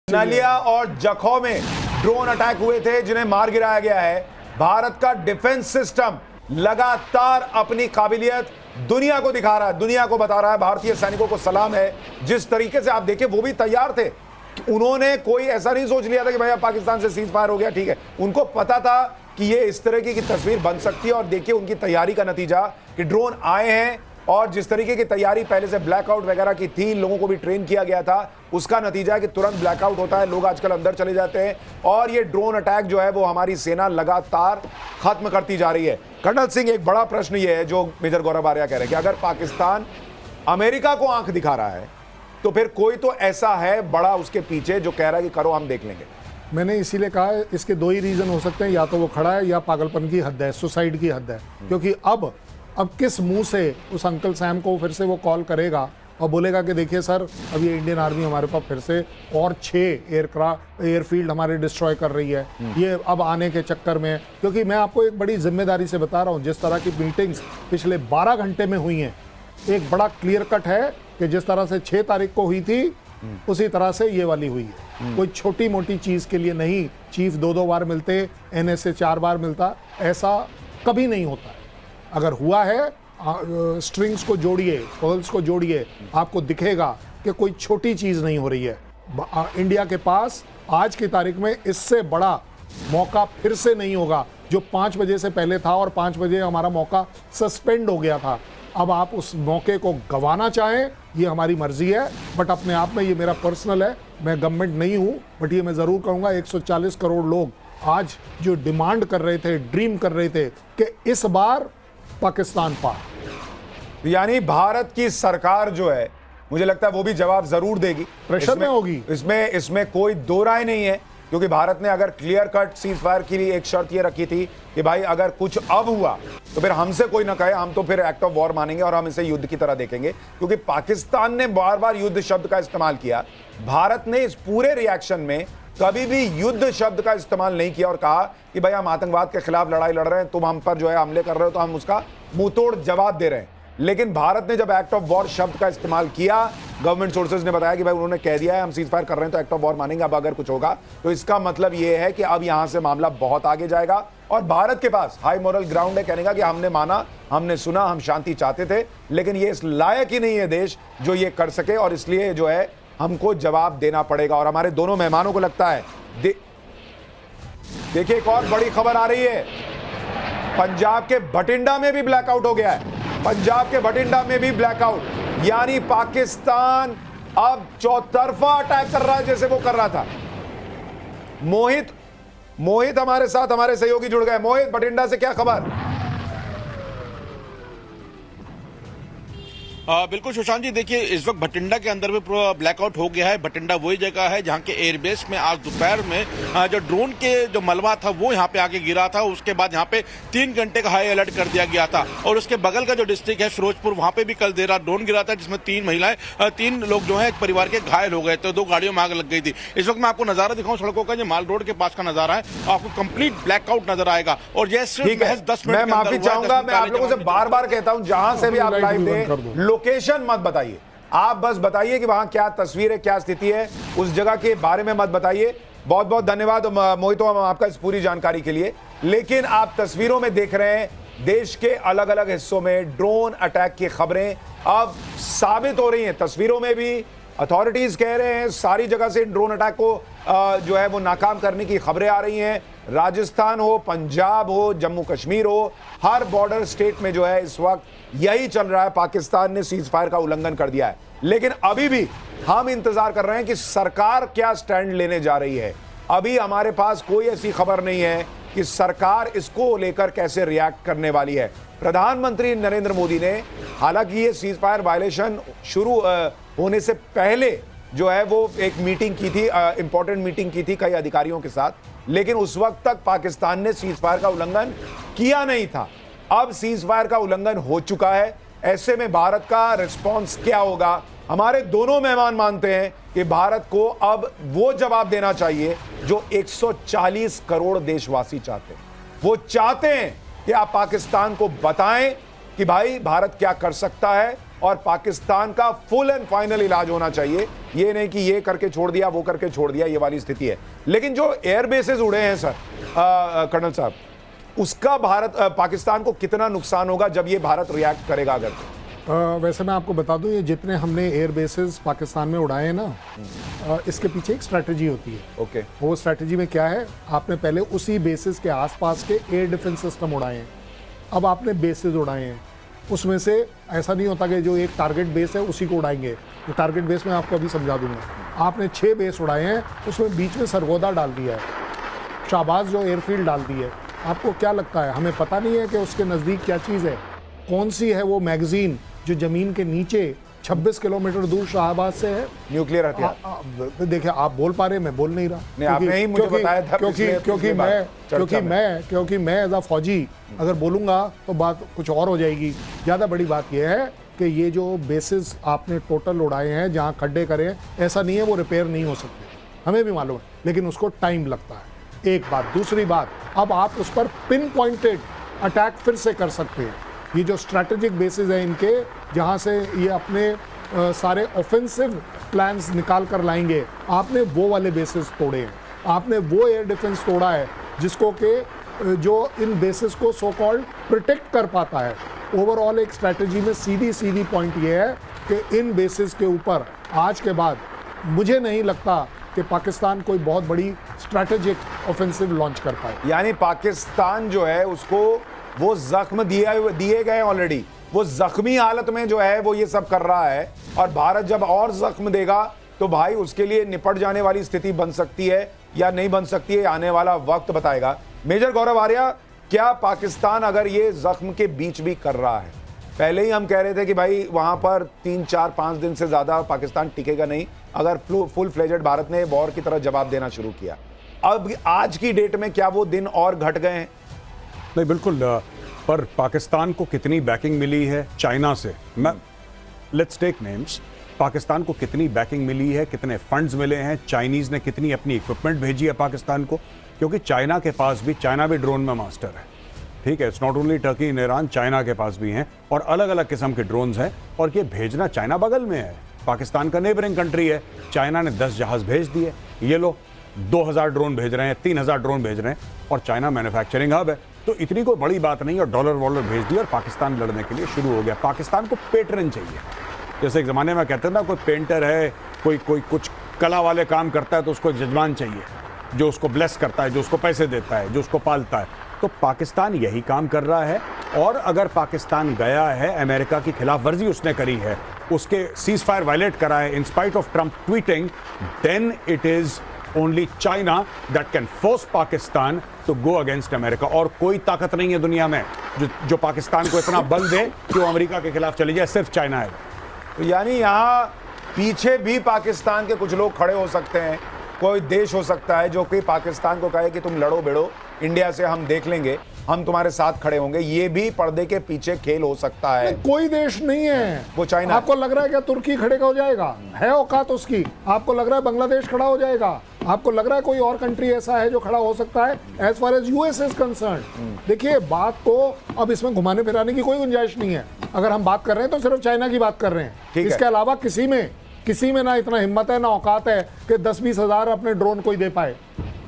नालिया और जखौ में drone attack हुए थे जिन्हें मार गिराया गया है। भारत का डिफेंस सिस्टम लगातार अपनी काबिलियत दुनिया को दिखा रहा है, दुनिया को बता रहा है। भारतीय सैनिकों को सलाम है। जिस तरीके से आप देखिए, वो भी तैयार थे। उन्होंने कोई ऐसा नहीं सोच लिया था कि भैया पाकिस्तान से सीज फायर हो गया, ठीक है। उनको पता था कि ये इस तरह की तस्वीर बन सकती है। और देखिए उनकी तैयारी का नतीजा कि ड्रोन आए हैं और जिस तरीके की तैयारी पहले से ब्लैकआउट वगैरह की थी, लोगों को भी ट्रेन किया गया था, उसका नतीजा है कि तुरंत ब्लैकआउट होता है, लोग आजकल अंदर चले जाते हैं। और ये ड्रोन अटैक जो है वो हमारी सेना लगातार खत्म करती जा रही है। कर्नल सिंह, एक बड़ा प्रश्न ये है जो मेजर गौरव आर्या कह रहे हैं कि अगर पाकिस्तान अमेरिका को आंख दिखा रहा है तो फिर कोई तो ऐसा है बड़ा उसके पीछे जो कह रहा है कि करो, हम देख लेंगे। मैंने इसीलिए कहा है, इसके दो ही रीजन हो सकते हैं, या तो वो खड़ा है या पागलपन की हद है, सुसाइड की हद है। क्योंकि अब किस मुंह से उस अंकल सैम को फिर से वो कॉल करेगा और बोलेगा कि देखिए सर, अब ये इंडियन आर्मी हमारे पास फिर से और 6 एयरफील्ड हमारे डिस्ट्रॉय कर रही है, ये अब आने के चक्कर में। क्योंकि मैं आपको एक बड़ी जिम्मेदारी से बता रहा हूँ, जिस तरह की मीटिंग्स पिछले 12 घंटे में हुई हैं, एक बड़ा क्लियर कट है कि जिस तरह से 6 तारीख को हुई थी उसी तरह से ये वाली हुई है। कोई छोटी मोटी चीज के लिए नहीं, चीफ 2-2 बार मिलते, NSA 4 बार मिलता, ऐसा कभी नहीं होता है। अगर हुआ है, स्ट्रिंग्स को जोड़िए, पर्ल्स को जोड़िए, आपको दिखेगा कि कोई छोटी चीज नहीं हो रही है। इंडिया के पास आज की तारीख में इससे बड़ा मौका फिर से नहीं होगा। जो 5 बजे से पहले था और 5 बजे हमारा मौका सस्पेंड हो गया था, अब आप उस मौके को गंवाना चाहें, ये हमारी मर्जी है। बट अपने आप में ये मेरा पर्सनल है, मैं गवर्नमेंट नहीं हूं, बट ये मैं जरूर कहूंगा 140 करोड़ लोग आज जो डिमांड कर रहे थे, ड्रीम कर रहे थे कि इस बार पाकिस्तान पार, यानी भारत की सरकार जो है, मुझे लगता है वो भी जवाब जरूर देगी, प्रेशर में होगी। इसमें कोई दो राय नहीं है। क्योंकि भारत ने अगर क्लियर कट सीज फायर की लिए एक शर्त ये रखी थी कि भाई अगर कुछ अब हुआ तो फिर हमसे कोई ना कहे, हम तो फिर एक्ट ऑफ वॉर मानेंगे और हम इसे युद्ध की तरह देखेंगे। क्योंकि पाकिस्तान ने बार बार युद्ध शब्द का इस्तेमाल किया, भारत ने इस पूरे रिएक्शन में कभी भी युद्ध शब्द का इस्तेमाल नहीं किया और कहा कि भाई हम आतंकवाद के खिलाफ लड़ाई लड़ रहे हैं, तुम हम पर जो है हमले कर रहे हो तो हम उसका मुंहतोड़ जवाब दे रहे हैं। लेकिन भारत ने जब एक्ट ऑफ वॉर शब्द का इस्तेमाल किया, गवर्नमेंट सोर्सेज ने बताया कि भाई उन्होंने कह दिया है हम सीज फायर कर रहे हैं तो एक्ट ऑफ वॉर मानेंगे, अब अगर कुछ होगा तो इसका मतलब यह है कि अब यहां से मामला बहुत आगे जाएगा। और भारत के पास हाई मोरल ग्राउंड है कहने का कि हमने माना, हमने सुना, हम शांति चाहते थे, लेकिन ये इस लायक ही नहीं है देश जो ये कर सके, और इसलिए जो है हमको जवाब देना पड़ेगा। और हमारे दोनों मेहमानों को लगता है, देखिए एक और बड़ी खबर आ रही है, पंजाब के भटिंडा में भी ब्लैकआउट हो गया है। पंजाब के भटिंडा में भी ब्लैकआउट, यानी पाकिस्तान अब चौतरफा अटैक कर रहा है जैसे वो कर रहा था। मोहित हमारे साथ, हमारे सहयोगी जुड़ गए। मोहित, भटिंडा से क्या खबर? बिल्कुल सुशांत जी, देखिए इस वक्त भटिंडा के अंदर भी ब्लैकआउट हो गया है। भटिंडा वही जगह है जहां के एयरबेस में आज दोपहर में जो ड्रोन के जो मलबा था वो यहां पे आके गिरा था। उसके बाद यहां पे 3 घंटे का हाई अलर्ट कर दिया गया था। और उसके बगल का जो डिस्ट्रिक्ट है फिरोजपुर, वहां पे भी कल देर रात ड्रोन गिरा था जिसमें 3 महिलाएं, 3 लोग जो है एक परिवार के घायल हो गए थे, 2 गाड़ियों में आग लग गई थी। इस वक्त मैं आपको नजारा दिखाऊं सड़कों का, जो माल रोड के पास का नजारा है, आपको कंप्लीट ब्लैकआउट नजर आएगा। और ये सिर्फ 10 मिनट। मैं माफी चाहूंगा, मैं आप लोगों से बार बार कहता हूं, जहां से भी आप लाइव दें, लोकेशन मत बताइए, आप बस बताइए कि वहां क्या तस्वीर है, क्या स्थिति है, उस जगह के बारे में मत बताइए। बहुत बहुत धन्यवाद मोहित आपका इस पूरी जानकारी के लिए। लेकिन आप तस्वीरों में देख रहे हैं, देश के अलग अलग हिस्सों में ड्रोन अटैक की खबरें अब साबित हो रही हैं। तस्वीरों में भी अथॉरिटीज कह रहे हैं सारी जगह से ड्रोन अटैक को जो है वो नाकाम करने की खबरें आ रही हैं। राजस्थान हो, पंजाब हो, जम्मू कश्मीर हो, हर बॉर्डर स्टेट में जो है इस वक्त यही चल रहा है। पाकिस्तान ने सीज फायर का उल्लंघन कर दिया है। लेकिन अभी भी हम इंतजार कर रहे हैं कि सरकार क्या स्टैंड लेने जा रही है। अभी हमारे पास कोई ऐसी खबर नहीं है कि सरकार इसको लेकर कैसे रिएक्ट करने वाली है। प्रधानमंत्री नरेंद्र मोदी ने हालांकि ये सीज फायर वायलेशन शुरू होने से पहले जो है वो एक मीटिंग की थी, इंपॉर्टेंट मीटिंग की थी कई अधिकारियों के साथ, लेकिन उस वक्त तक पाकिस्तान ने सीज फायर का उल्लंघन किया नहीं था। अब सीज फायर का उल्लंघन हो चुका है। ऐसे में भारत का रिस्पॉन्स क्या होगा? हमारे दोनों मेहमान मानते हैं कि भारत को अब वो जवाब देना चाहिए जो 140 करोड़ देशवासी चाहते हैं। वो चाहते हैं कि आप पाकिस्तान को बताएं कि भाई भारत क्या कर सकता है और पाकिस्तान का फुल एंड फाइनल इलाज होना चाहिए। ये नहीं कि ये करके छोड़ दिया, वो करके छोड़ दिया, ये वाली स्थिति है। लेकिन जो एयर बेसेस उड़े हैं सर, कर्नल साहब, उसका पाकिस्तान को कितना नुकसान होगा जब ये भारत रिएक्ट करेगा? अगर वैसे मैं आपको बता दूं, ये जितने हमने एयर बेसेस पाकिस्तान में उड़ाए हैं ना, इसके पीछे एक स्ट्रैटेजी होती है। ओके। वो स्ट्रैटेजी में क्या है, आपने पहले उसी बेसिस के आसपास के एयर डिफेंस सिस्टम उड़ाए हैं। अब आपने बेसिस उड़ाए हैं, उसमें से ऐसा नहीं होता कि जो एक टारगेट बेस है उसी को उड़ाएंगे। तो टारगेट बेस में आपको अभी समझा दूंगा। आपने 6 बेस उड़ाए हैं, उसमें बीच में सरगोदा डाल दिया है, शाहबाज जो एयरफील्ड डाल दी है। आपको क्या लगता है, हमें पता नहीं है कि उसके नज़दीक क्या चीज़ है? कौन सी है वो मैगजीन जो ज़मीन के नीचे 26 किलोमीटर दूर शाहबाज से है? न्यूक्लियर हथियार। देखिए, आप बोल पा रहे, मैं बोल नहीं रहा। नहीं, आपने ही मुझे बताया था क्योंकि मैं एज अ फौजी अगर बोलूंगा तो बात कुछ और हो जाएगी। ज़्यादा बड़ी बात यह है कि ये जो बेसिस आपने टोटल उड़ाए हैं, जहाँ खड्डे करे, ऐसा नहीं है वो रिपेयर नहीं हो सकते, हमें भी मालूम है, लेकिन उसको टाइम लगता है। एक बात। दूसरी बात, अब आप उस पर पिन पॉइंटेड अटैक फिर से कर सकते हैं। ये जो स्ट्रैटेजिक बेसिस हैं इनके, जहाँ से ये अपने सारे ऑफेंसिव प्लान्स निकाल कर लाएंगे, आपने वो वाले बेसिस तोड़े हैं। आपने वो एयर डिफेंस तोड़ा है जिसको कि जो इन बेसिस को सो कॉल्ड प्रोटेक्ट कर पाता है। ओवरऑल एक स्ट्रैटेजी में सीधी पॉइंट ये है कि इन बेसिस के ऊपर आज के बाद मुझे नहीं लगता कि पाकिस्तान कोई बहुत बड़ी स्ट्रैटेजिक ऑफेंसिव लॉन्च कर पाए। यानी पाकिस्तान जो है उसको वो जख्म दिए गए ऑलरेडी, वो जख्मी हालत में जो है वो ये सब कर रहा है, और भारत जब और जख्म देगा तो भाई उसके लिए निपट जाने वाली स्थिति बन सकती है या नहीं बन सकती है, आने वाला वक्त बताएगा। मेजर गौरव आर्या, क्या पाकिस्तान अगर ये जख्म के बीच भी कर रहा है, पहले ही हम कह रहे थे कि भाई वहां पर 3, 4, 5 दिन से ज्यादा पाकिस्तान टिकेगा नहीं अगर फुल फ्लेजेड भारत ने वॉर की तरह जवाब देना शुरू किया, अब आज की डेट में क्या वो दिन और घट गए हैं? नहीं, बिल्कुल। पर पाकिस्तान को कितनी बैकिंग मिली है चाइना से? Let's take names. पाकिस्तान को कितनी बैकिंग मिली है, कितने फंड्स मिले हैं, चाइनीज ने कितनी अपनी इक्विपमेंट भेजी है पाकिस्तान को? क्योंकि चाइना के पास भी, चाइना भी ड्रोन में मास्टर है, ठीक है। It's not only Turkey and Iran, China के पास भी हैं और अलग अलग किस्म के ड्रोन्स हैं। और ये भेजना, चाइना बगल में है, पाकिस्तान का नेबरिंग कंट्री है। चाइना ने 10 जहाज भेज दिए, ये लो 2000 ड्रोन भेज रहे हैं, 3000 ड्रोन भेज रहे हैं, और चाइना मैन्युफैक्चरिंग हब है, तो इतनी कोई बड़ी बात नहीं। और डॉलर वॉलर भेज दिया और पाकिस्तान लड़ने के लिए शुरू हो गया। पाकिस्तान को पेटरन चाहिए। जैसे एक ज़माने में कहते हैं ना, कोई पेंटर है, कोई कुछ कला वाले काम करता है तो उसको एक जजमान चाहिए जो उसको ब्लेस करता है, जो उसको पैसे देता है, जो उसको पालता है। तो पाकिस्तान यही काम कर रहा है। और अगर पाकिस्तान गया है, अमेरिका की खिलाफ वर्जी उसने करी है, उसके सीज फायर वायलेट करा है in spite of Trump tweeting, then it is only China that can force Pakistan to go against America. और कोई ताकत नहीं है दुनिया में जो पाकिस्तान को इतना बल दे कि वो अमेरिका के खिलाफ चली जाए, सिर्फ चाइना है। तो यानी यहाँ पीछे भी पाकिस्तान के कुछ लोग खड़े हो सकते हैं, कोई देश हो सकता है जो कि पाकिस्तान को कहे कि तुम लड़ो भिड़ो, इंडिया से हम देख लेंगे, हम तुम्हारे साथ खड़े होंगे। ये भी पर्दे के पीछे खेल हो सकता है। कोई देश नहीं है, वो चाइना। आपको लग रहा है क्या तुर्की खड़े हो जाएगा? है औकात उसकी? आपको लग रहा है बांग्लादेश खड़ा हो जाएगा? आपको लग रहा है कोई और कंट्री ऐसा है जो खड़ा हो सकता है? As far as US is concerned, देखिए बात को अब इसमें घुमाने फिराने की कोई गुंजाइश नहीं है। अगर हम बात कर रहे हैं तो सिर्फ चाइना की बात कर रहे हैं, इसके अलावा किसी में ना इतना हिम्मत है ना औकात है कि 10-20 हजार अपने ड्रोन कोई दे पाए।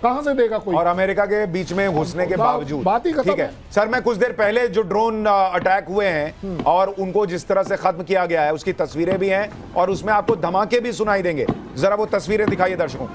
कहां से देगा कोई? और अमेरिका के बीच में घुसने के बावजूद बात ही खत्म। ठीक है सर, मैं कुछ देर पहले जो ड्रोन अटैक हुए हैं और उनको जिस तरह से खत्म किया गया है उसकी तस्वीरें भी हैं और उसमें आपको धमाके भी सुनाई देंगे। जरा वो तस्वीरें दिखाइए दर्शकों।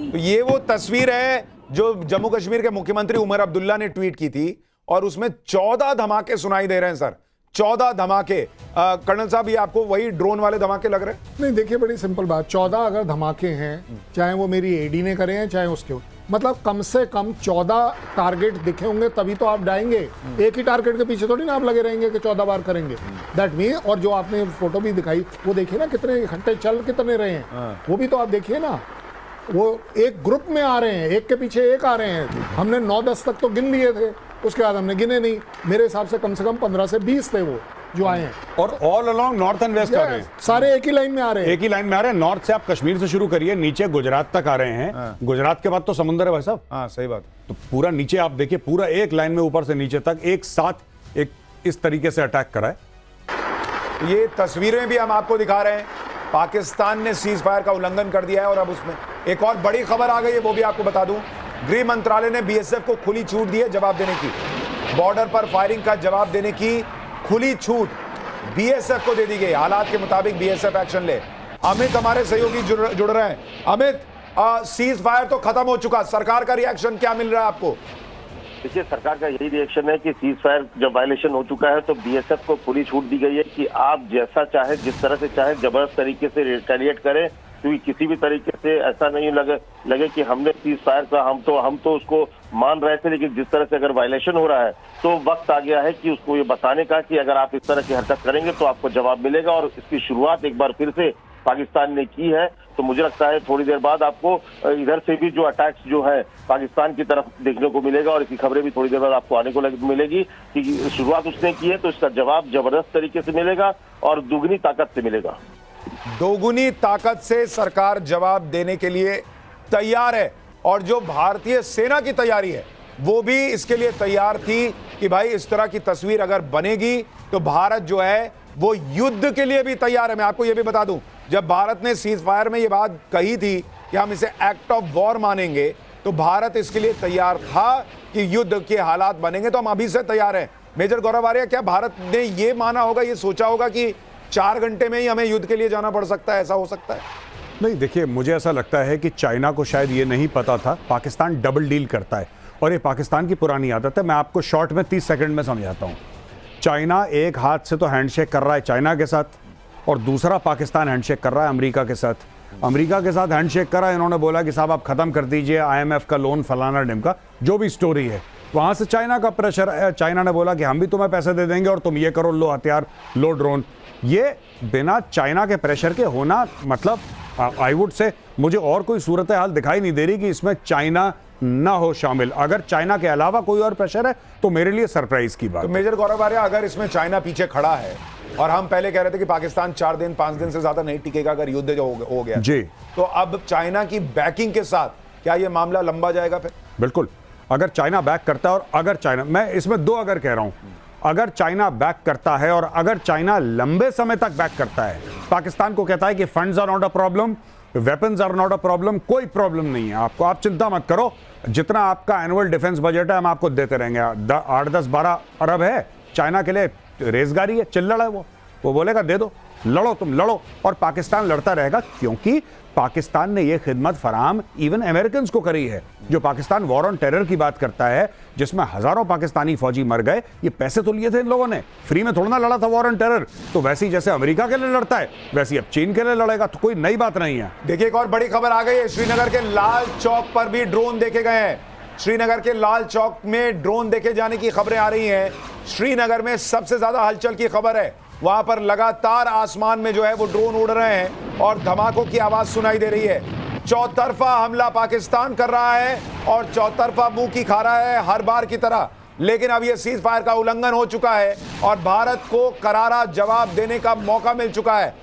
तो ये वो तस्वीर है जो जम्मू कश्मीर के मुख्यमंत्री उमर अब्दुल्ला ने ट्वीट की थी और उसमें 14 धमाके सुनाई दे रहे हैं सर, 14 धमाके। कर्नल साहब, ये आपको वही ड्रोन वाले धमाके लग रहे हैं? नहीं, देखिए बड़ी सिंपल बात, 14 अगर धमाके हैं, चाहे वो मेरी एडी ने करे हैं चाहे उसके, मतलब कम से कम 14 टारगेट दिखे होंगे तभी तो आप डाएंगे। एक ही टारगेट के पीछे थोड़ी ना आप लगे रहेंगे कि 14 बार करेंगे। दैट मीन, और जो आपने फोटो भी दिखाई वो देखिए ना कितने इकट्ठे चल कितने रहे हैं, वो भी तो आप देखिए ना, वो एक ग्रुप में आ रहे हैं, एक के पीछे एक आ रहे हैं। हमने 9-10 तक तो गिन लिए थे, उसके बाद हमने गिने नहीं। मेरे हिसाब से कम 15 से 20 थे वो जो आए हैं, और all along north and west आ रहे हैं, सारे एक ही लाइन में आ रहे हैं। एक ही लाइन में आ रहे हैं। नॉर्थ से आप कश्मीर से शुरू करिए, नीचे गुजरात तक आ रहे हैं। गुजरात के बाद तो समुद्र है भाई साहब। हाँ सही बात। तो पूरा नीचे आप देखिए, पूरा एक लाइन में ऊपर से नीचे तक एक साथ एक इस तरीके से अटैक करा है। ये तस्वीरें भी हम आपको दिखा रहे हैं। पाकिस्तान ने सीज फायर का उल्लंघन कर दिया है और अब उसमें एक और बड़ी खबर आ गई है, वो भी आपको बता दूं। गृह मंत्रालय ने बीएसएफ को खुली छूट दी है जवाब देने की। बॉर्डर पर फायरिंग का जवाब देने की खुली छूट बीएसएफ को दे दी गई। हालात के मुताबिक बीएसएफ एक्शन ले। अमित हमारे सहयोगी जुड़ रहे हैं। अमित, सीज फायर तो खत्म हो चुका, सरकार का रिएक्शन क्या मिल रहा है आपको? देखिए, सरकार का यही रिएक्शन है कि सीज फायर जब वायलेशन हो चुका है तो बीएसएफ को खुली छूट दी गई है कि आप जैसा चाहे, जिस तरह से चाहे, जबरदस्त तरीके से रिटेलिएट करें, क्योंकि किसी भी तरीके से ऐसा नहीं लगे कि हमने सीज फायर का हम तो उसको मान रहे थे, लेकिन जिस तरह से अगर वायलेशन हो रहा है तो वक्त आ गया है कि उसको ये बताने का कि अगर आप इस तरह की हरकत करेंगे तो आपको जवाब मिलेगा। और इसकी शुरुआत एक बार फिर से पाकिस्तान ने की है। तो मुझे लगता है थोड़ी देर बाद आपको इधर से भी जो अटैक्स जो है पाकिस्तान की तरफ देखने को मिलेगा, और इसकी खबरें भी थोड़ी देर बाद आपको आने को मिलेगी कि शुरुआत उसने की है तो इसका जवाब जबरदस्त तरीके से मिलेगा और दुगनी ताकत से मिलेगा। दोगुनी ताकत से सरकार जवाब देने के लिए तैयार है, और जो भारतीय सेना की तैयारी है वो भी इसके लिए तैयार थी कि भाई इस तरह की तस्वीर अगर बनेगी तो भारत जो है वो युद्ध के लिए भी तैयार है। मैं आपको ये भी बता दूं, जब भारत ने सीज फायर में ये बात कही थी कि हम इसे एक्ट ऑफ वॉर मानेंगे, तो भारत इसके लिए तैयार था कि युद्ध के हालात बनेंगे, तो हम अभी से तैयार हैं। मेजर गौरव आर्या, क्या भारत ने ये माना होगा, ये सोचा होगा कि 4 घंटे में ही हमें युद्ध के लिए जाना पड़ सकता है, ऐसा हो सकता है? नहीं, देखिए, मुझे ऐसा लगता है कि चाइना को शायद ये नहीं पता था। पाकिस्तान डबल डील करता है और ये पाकिस्तान की पुरानी आदत है। मैं आपको शॉर्ट में 30 सेकंड में समझाता हूँ। चाइना एक हाथ से तो हैंडशेक कर रहा है चाइना के साथ, और दूसरा पाकिस्तान हैंडशेक कर रहा है अमेरिका के साथ। अमेरिका के साथ हैंडशेक करा, इन्होंने बोला कि साहब आप खत्म कर दीजिए IMF का लोन, फलाना ढिमका, जो भी स्टोरी है। वहां से चाइना का प्रेशर है, चाइना ने बोला कि हम भी तुम्हें पैसे दे देंगे और तुम ये करो, लो हथियार, लो ड्रोन। ये बिना चाइना के प्रेशर के होना, मतलब आई वुड से मुझे और कोई सूरत हाल दिखाई नहीं दे रही कि इसमें चाइना ना हो शामिल। अगर चाइना के अलावा कोई और प्रेशर है तो मेरे लिए सरप्राइज की बात। तो मेजर गौरव आर्या, अगर इसमें चाइना पीछे खड़ा है, और हम पहले कह रहे थे कि पाकिस्तान 4 दिन 5 दिन से ज्यादा नहीं टिकेगा अगर युद्ध जो हो गया जी, तो अब चाइना की बैकिंग के साथ क्या यह मामला लंबा जाएगा फिर? बिल्कुल। अगर चाइना बैक करता है, और अगर चाइना, मैं इसमें 2 अगर कह रहा हूं, अगर चाइना बैक करता है और अगर चाइना लंबे समय तक बैक करता है, पाकिस्तान को कहता है कि funds are not a problem, weapons are not a problem, कोई प्रॉब्लम नहीं है आपको, आप चिंता मत करो, जितना आपका एनुअल डिफेंस बजट है हम आपको देते रहेंगे। 8, 10, 12 अरब है चाइना के लिए, रेजगारी है, चिल्लड़ है, वो बोलेगा दे दो, लड़ो, तुम लड़ो, और पाकिस्तान लड़ता रहेगा, क्योंकि पाकिस्तान ने यह खिदमत फराहम इवन अमेरिकन को करी है। जो पाकिस्तान वॉर ऑन टेरर की बात करता है, जिसमें हजारों पाकिस्तानी फौजी मर गए, ये पैसे तो लिए थे इन लोगों ने, फ्री में थोड़ा ना लड़ा था वॉर ऑन टेरर। तो वैसे ही जैसे अमेरिका के लिए लड़ता है, वैसे अब चीन के लिए लड़ेगा, तो कोई नई बात नहीं है। देखिए, एक और बड़ी खबर आ गई है, श्रीनगर के लाल चौक पर भी ड्रोन देखे गए हैं। श्रीनगर के लाल चौक में ड्रोन देखे जाने की खबरें आ रही हैं। श्रीनगर में सबसे ज्यादा हलचल की खबर है, वहां पर लगातार आसमान में जो है वो ड्रोन उड़ रहे हैं और धमाकों की आवाज सुनाई दे रही है। चौतरफा हमला पाकिस्तान कर रहा है और चौतरफा मुंह की खा रहा है हर बार की तरह, लेकिन अब यह सीज फायर का उल्लंघन हो चुका है और भारत को करारा जवाब देने का मौका मिल चुका है।